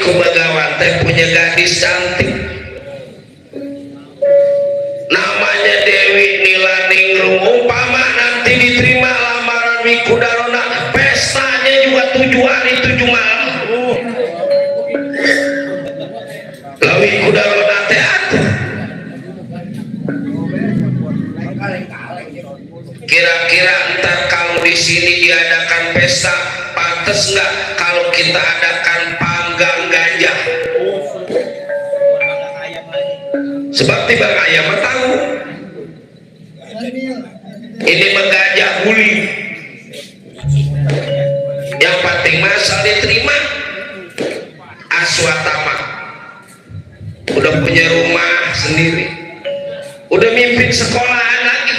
ku Begawan teh punya gadis cantik namanya Dewi Nilaningrum. Umpama nanti diterima lamaran Wikudarona, pestanya juga 7 hari 7 malam. Lawi Kudarona teh atuh. Kira-kira ntar kalau di sini diadakan pesta, pantas nggak kalau kita adakan panggang gajah? Sebab tiba ayam tahu ini menggajah huli. Yang penting masal diterima. Aswatama udah punya rumah sendiri, udah mimpin sekolahan lagi,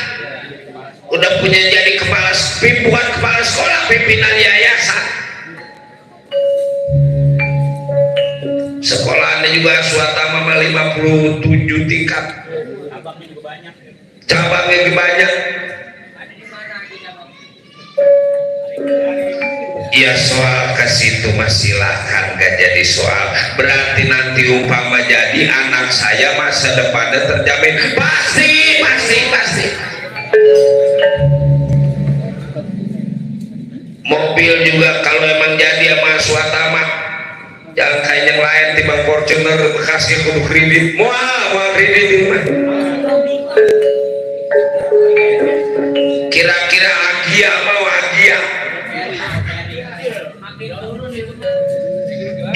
udah punya jadi bukan kepala sekolah, pimpinan yayasan. Sekolahnya juga Aswatama 57 tingkat, cabangnya lebih banyak. Ya soal ke situ mah silahkan, gak jadi soal. Berarti nanti umpama jadi anak saya masa depannya terjamin. Pasti. Mobil juga kalau emang jadi sama Aswatama, jangan kayak yang lain timbang Fortuner bekasnya kudu kredit. Mau kredit ini mah. Kira-kira Agia mau Agia?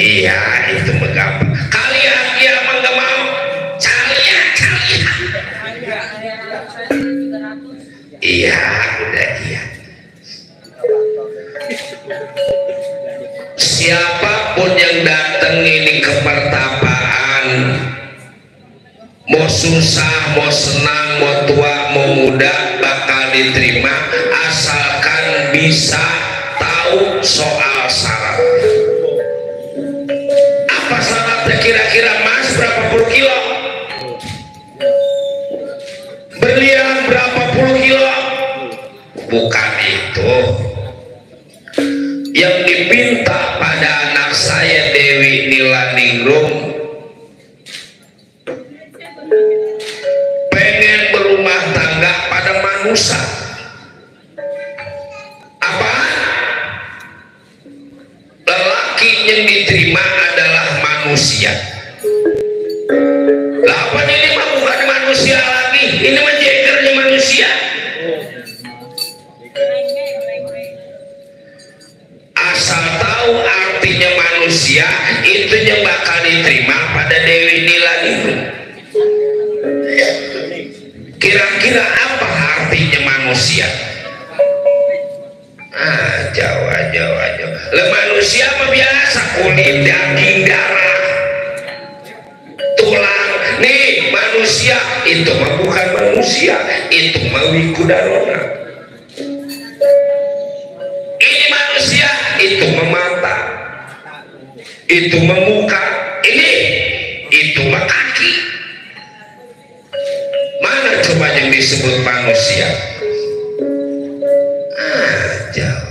Iya itu menggampang. Kali Agia emang gak mau. Calia. Iya udah iya. Siapapun yang datang ini ke pertapaan, mau susah, mau senang, mau tua, mau muda, bakal diterima asalkan bisa tahu soal syarat. Apa syaratnya kira-kira? Mas berapa puluh kilo? Berlian berapa puluh kilo? Bukan itu yang diminta pada anak saya Dewi Nilaningrum. Pengen berumah tangga pada manusia. Apa? Lelaki yang diterima adalah manusia. Lah apa ini mah bukan manusia lagi, ini mah jegernya manusia. Asal tahu artinya manusia, itu yang bakal diterima pada Dewi Nilaningrum. Kira-kira apa artinya manusia? Jawa. Lah manusia mah biasa kulit, daging, darah, tulang. Nih manusia itu mah bukan manusia, itu mah Wikudarona. Ini manusia, itu memata, itu memuka, itu mah kaki. Mana coba yang disebut manusia? Jawa.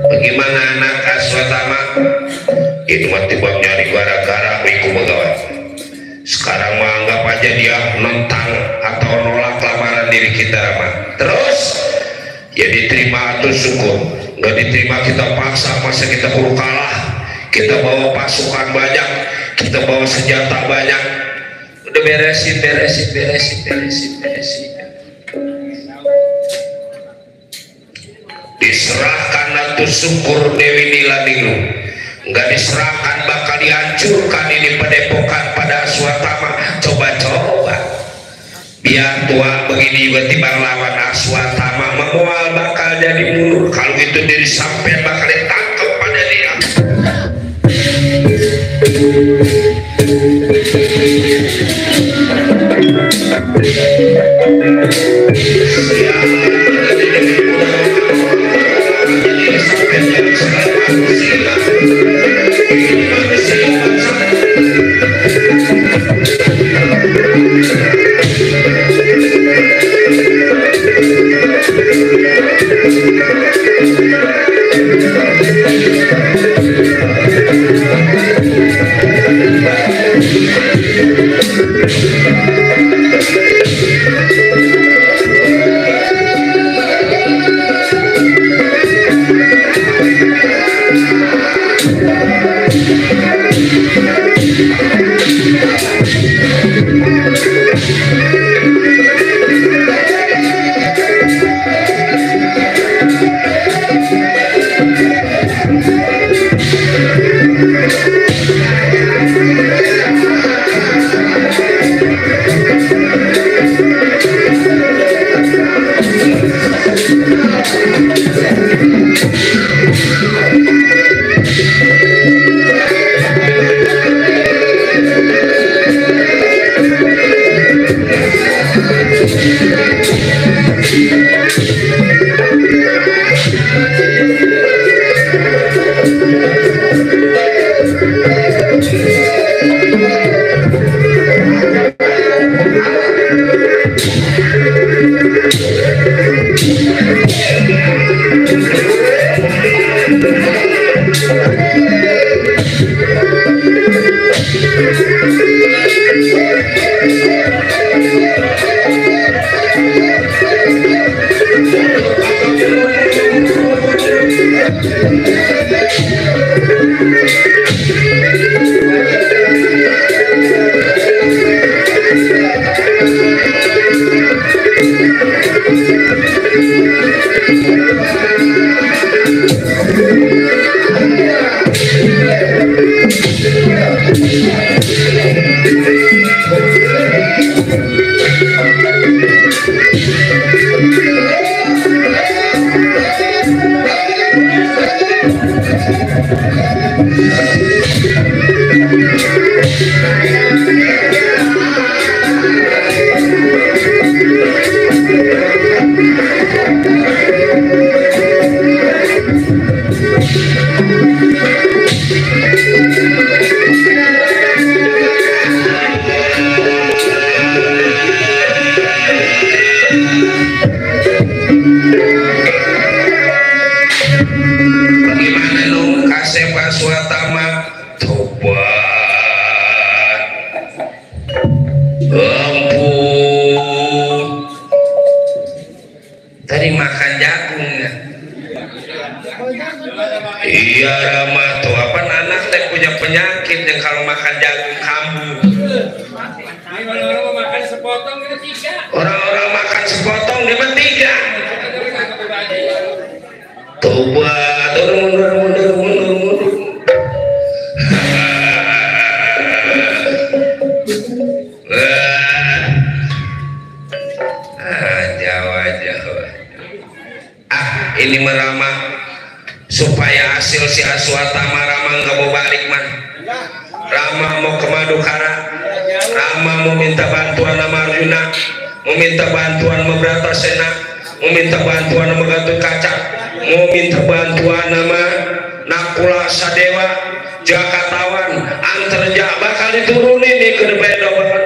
Bagaimana anak Aswatama? Itu mah tiba nyari gara-gara Wiku Begawan. Sekarang mah anggap aja dia nentang atau nolak lamaran diri kita mah. Terus ya diterima atau syukur, nggak diterima kita paksa, masa kita perlu kalah. Kita bawa pasukan banyak, kita bawa senjata banyak, udah beresin. Diserahkan atau syukur Dewi Nilaningrum, nggak diserahkan bakal dihancurkan ini padepokan pada Aswatama. Coba biar tua begini juga timbang lawan Aswatama, memual bakal jadi mundur. Kalau itu diri sampai bakal ditangkap pada dia. Ini meramah supaya hasil si Aswatama Rama nggak mau balik man. Rama mau ke Madukara, Rama mau minta bantuan sama Arjuna, mau minta bantuan sama Bratasena, mau minta bantuan sama Gatot Kaca, mau minta bantuan sama Nakula Sadewa, Jakatawan, Antarja bakal diturunin nih ke depan banget.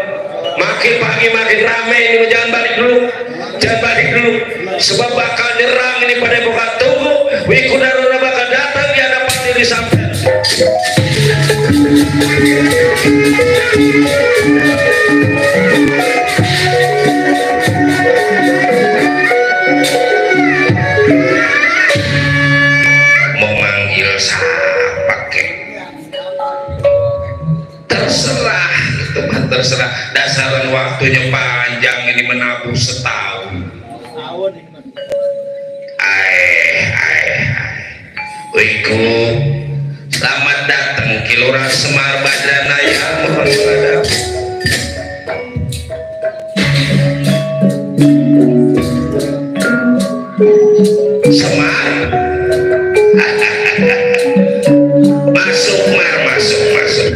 Makin pagi makin rame ini, jangan balik dulu, jangan balik dulu, sebab bakal nyerang ini pada buka tunggu. Wikudaruna bakal datang di hadapan diri sampai. Mau manggil siapa kek? Terserah, itu mah terserah. Dasaran waktunya panjang ini menabung setahun. Wiku, selamat datang Kilora Semar Badranaya, mohon menghadap. Semar, masuk Mar, masuk, masuk.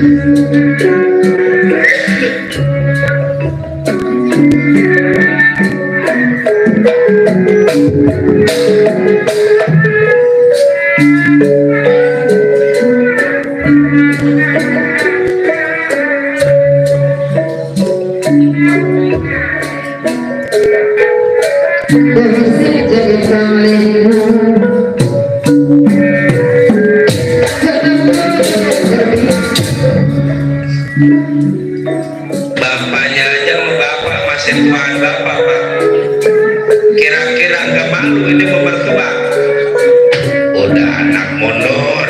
Bapaknya aja mau bapak masih tuan bapak pak. Kira-kira nggak malu ini mau mertua? Udah anak mondor.